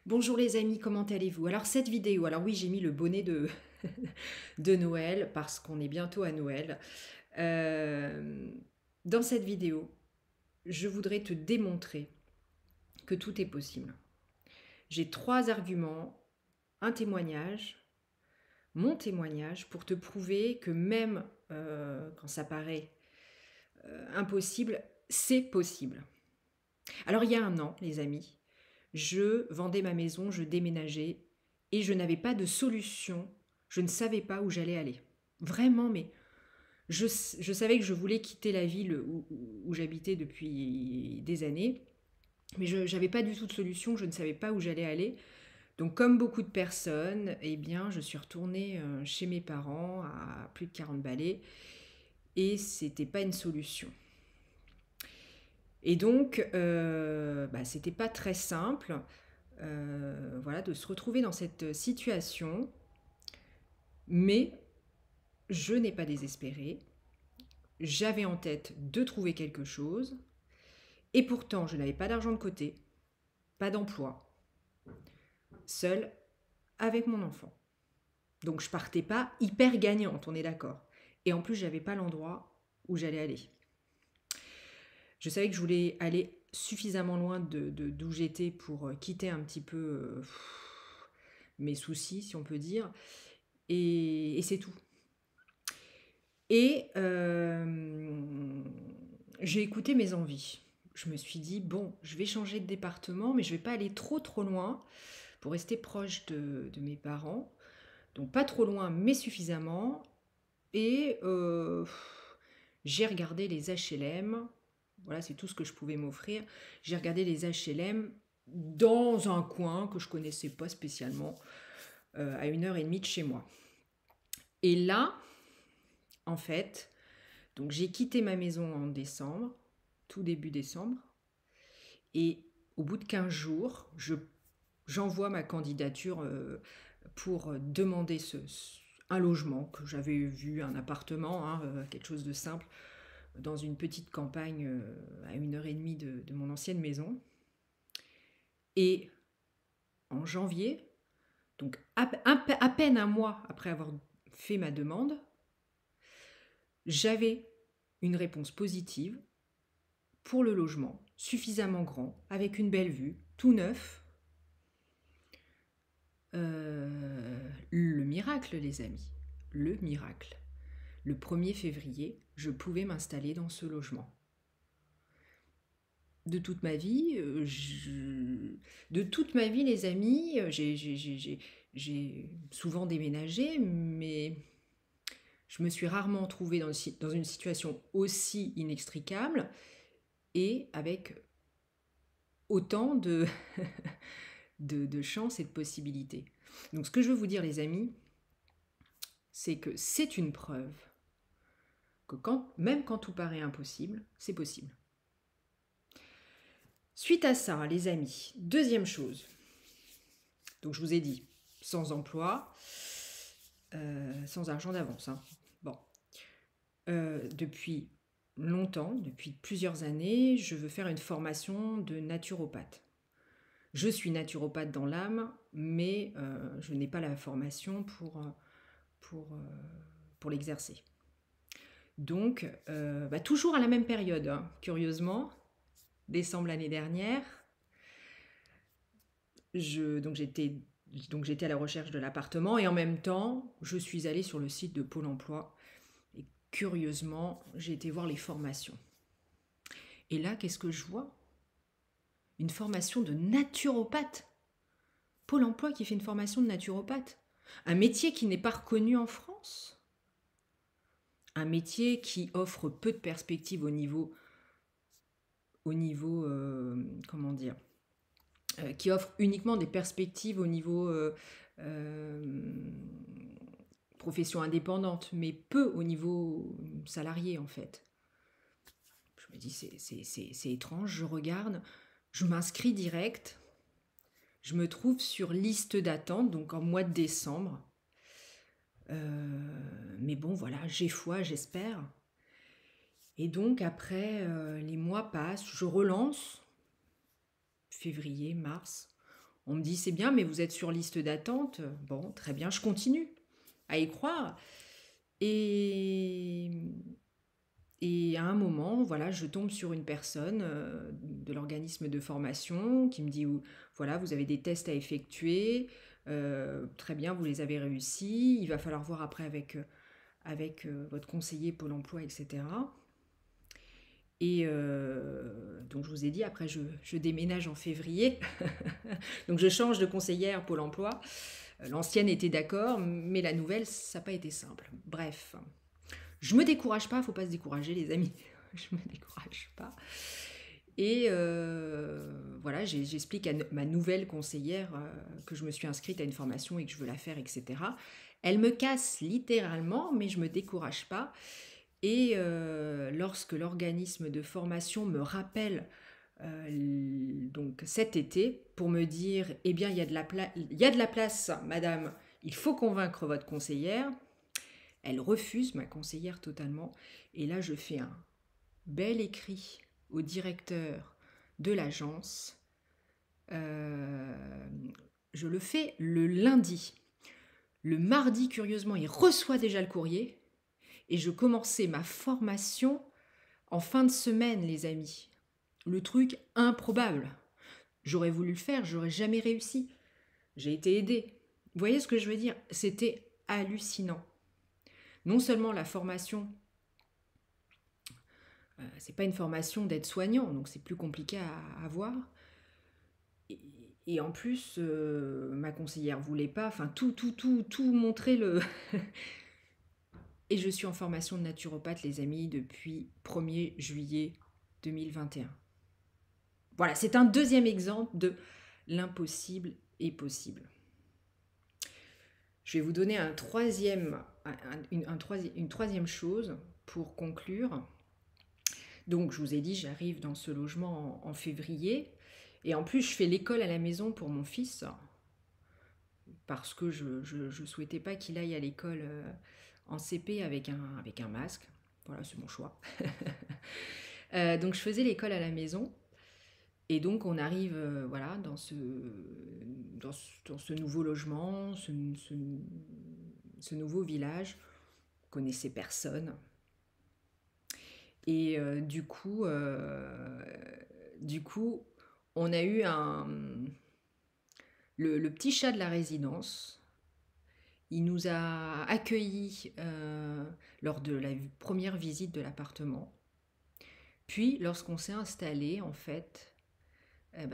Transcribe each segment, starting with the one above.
Bonjour les amis, comment allez-vous? Alors cette vidéo, alors oui j'ai mis le bonnet de, de Noël parce qu'on est bientôt à Noël. Euh, Dans cette vidéo, je voudrais te démontrer que tout est possible. J'ai trois arguments, un témoignage, mon témoignage pour te prouver que même quand ça paraît impossible, c'est possible. Alors il y a un an, les amis, je vendais ma maison, je déménageais et je n'avais pas de solution. Je ne savais pas où j'allais aller. Vraiment, mais je savais que je voulais quitter la ville où j'habitais depuis des années, mais je n'avais pas du tout de solution, je ne savais pas où j'allais aller. Donc comme beaucoup de personnes, eh bien, je suis retournée chez mes parents à plus de 40 balais et c'était pas une solution. Et donc, c'était pas très simple, voilà, de se retrouver dans cette situation, mais je n'ai pas désespéré. J'avais en tête de trouver quelque chose, et pourtant, je n'avais pas d'argent de côté, pas d'emploi, seule avec mon enfant. Donc, je partais pas hyper gagnante, on est d'accord. Et en plus, j'avais pas l'endroit où j'allais aller. Je savais que je voulais aller suffisamment loin d'où j'étais pour quitter un petit peu mes soucis, si on peut dire. Et c'est tout. Et j'ai écouté mes envies. Je me suis dit, bon, je vais changer de département, mais je ne vais pas aller trop loin pour rester proche de mes parents. Donc pas trop loin, mais suffisamment. Et j'ai regardé les HLM. Voilà, c'est tout ce que je pouvais m'offrir. J'ai regardé les HLM dans un coin que je connaissais pas spécialement, à 1 heure et demie de chez moi. Et là, en fait, donc j'ai quitté ma maison en décembre, tout début décembre, et au bout de 15 jours, j'envoie ma candidature pour demander un logement que j'avais vu, un appartement, hein, quelque chose de simple, dans une petite campagne à 1 heure et demie de mon ancienne maison. Et en janvier, donc à peine un mois après avoir fait ma demande, j'avais une réponse positive pour le logement, suffisamment grand, avec une belle vue, tout neuf. Le miracle, les amis, le miracle. Le 1er février, je pouvais m'installer dans ce logement. De toute ma vie, les amis, j'ai souvent déménagé, mais je me suis rarement trouvée dans une situation aussi inextricable et avec autant de chances et de possibilités. Donc ce que je veux vous dire les amis, c'est que c'est une preuve que même quand tout paraît impossible, c'est possible. Suite à ça, les amis, deuxième chose, donc je vous ai dit, sans emploi, sans argent d'avance. Hein. Bon, depuis longtemps, depuis plusieurs années, je veux faire une formation de naturopathe. Je suis naturopathe dans l'âme, mais je n'ai pas la formation pour, pour l'exercer. Donc, toujours à la même période, hein, curieusement, décembre l'année dernière, donc j'étais à la recherche de l'appartement et en même temps, je suis allée sur le site de Pôle emploi et curieusement, j'ai été voir les formations. Et là, qu'est-ce que je vois? Une formation de naturopathe. Pôle emploi qui fait une formation de naturopathe. Un métier qui n'est pas reconnu en France. Un métier qui offre peu de perspectives comment dire, qui offre uniquement des perspectives au niveau profession indépendante, mais peu au niveau salarié en fait. Je me dis, c'est étrange, je regarde, je m'inscris direct, je me trouve sur liste d'attente, donc en mois de décembre. Mais bon, voilà, j'ai foi, j'espère. Et donc après, les mois passent, je relance, février, mars, On me dit, c'est bien, mais vous êtes sur liste d'attente. Bon, très bien, je continue à y croire. Et, et à un moment, voilà, je tombe sur une personne de l'organisme de formation qui me dit, voilà, vous avez des tests à effectuer, très bien, vous les avez réussis, il va falloir voir après avec votre conseiller Pôle emploi, etc. Et donc je vous ai dit, après je déménage en février, donc je change de conseillère Pôle emploi. L'ancienne était d'accord, mais la nouvelle, ça n'a pas été simple. Bref, je me décourage pas, faut pas se décourager les amis, je me décourage pas. Et voilà, j'explique à ma nouvelle conseillère que je me suis inscrite à une formation et que je veux la faire, etc. Elle me casse littéralement, mais je me décourage pas. Et lorsque l'organisme de formation me rappelle donc cet été pour me dire, eh bien, il y a de la place, madame, il faut convaincre votre conseillère. Elle refuse, ma conseillère, totalement. Et là, je fais un bel écrit au directeur de l'agence. Je le fais le lundi. Le mardi, curieusement, il reçoit déjà le courrier. Et je commençais ma formation en fin de semaine, les amis. Le truc improbable. J'aurais voulu le faire, j'aurais jamais réussi. J'ai été aidée. Vous voyez ce que je veux dire? C'était hallucinant. Non seulement la formation, c'est pas une formation d'aide-soignant, donc c'est plus compliqué à avoir. Et en plus, ma conseillère voulait pas, enfin tout montrer le... Et je suis en formation de naturopathe, les amis, depuis 1er juillet 2021. Voilà, c'est un deuxième exemple de l'impossible est possible. Je vais vous donner une troisième chose pour conclure. Donc, je vous ai dit, j'arrive dans ce logement en février. Et en plus, je fais l'école à la maison pour mon fils. Parce que je ne souhaitais pas qu'il aille à l'école en CP avec un masque. Voilà, c'est mon choix. Donc, je faisais l'école à la maison. Et donc, on arrive voilà, dans ce nouveau logement, ce nouveau village. On connaissait personne. Et du coup, on a eu le petit chat de la résidence. Il nous a accueillis lors de la première visite de l'appartement. Puis, lorsqu'on s'est installé, en fait,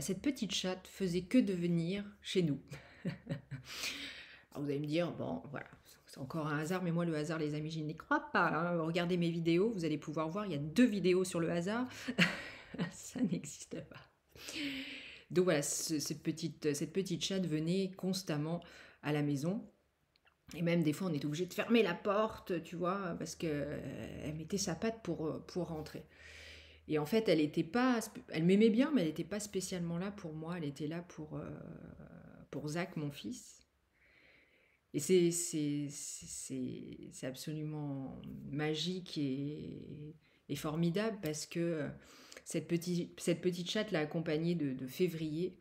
cette petite chatte faisait que de venir chez nous. Alors vous allez me dire, bon, voilà, c'est encore un hasard, mais moi, le hasard, les amis, je n'y crois pas. Hein. Regardez mes vidéos, vous allez pouvoir voir, il y a 2 vidéos sur le hasard. Ça n'existe pas. Donc voilà, cette petite chatte venait constamment à la maison. Et même des fois, on était obligé de fermer la porte, tu vois, parce qu'elle mettait sa patte pour rentrer. Et en fait, elle m'aimait bien, mais elle n'était pas spécialement là pour moi. Elle était là pour Zach, mon fils. Et c'est absolument magique et formidable parce que cette petite chatte l'a accompagnée de février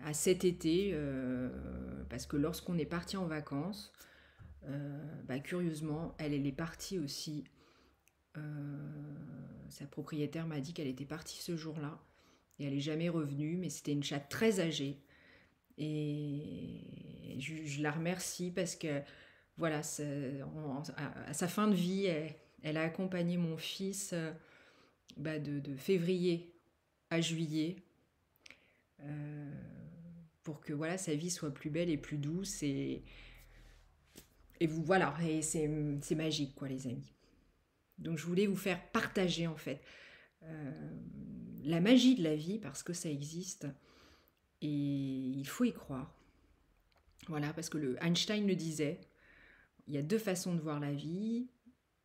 à cet été, parce que lorsqu'on est parti en vacances, curieusement, elle est partie aussi. Sa propriétaire m'a dit qu'elle était partie ce jour-là et elle n'est jamais revenue, mais c'était une chatte très âgée. Et je la remercie parce que voilà, à sa fin de vie, elle a accompagné mon fils de février à juillet pour que voilà, sa vie soit plus belle et plus douce. Et voilà, et c'est magique, quoi, les amis. Donc je voulais vous faire partager en fait la magie de la vie parce que ça existe et il faut y croire. Voilà, parce que Einstein le disait, il y a 2 façons de voir la vie,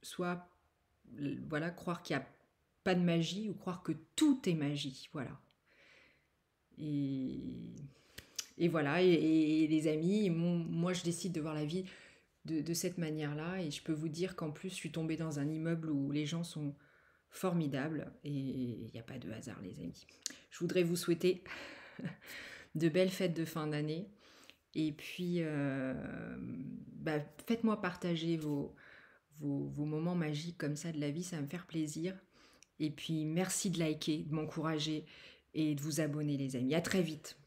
soit voilà, croire qu'il n'y a pas de magie ou croire que tout est magie, voilà. Et voilà, et les amis, moi je décide de voir la vie de cette manière-là et je peux vous dire qu'en plus je suis tombée dans un immeuble où les gens sont formidables et il n'y a pas de hasard, les amis. Je voudrais vous souhaiter de belles fêtes de fin d'année. Et puis, bah, faites-moi partager vos moments magiques comme ça de la vie, ça va me faire plaisir. Et puis, merci de liker, de m'encourager et de vous abonner, les amis. À très vite.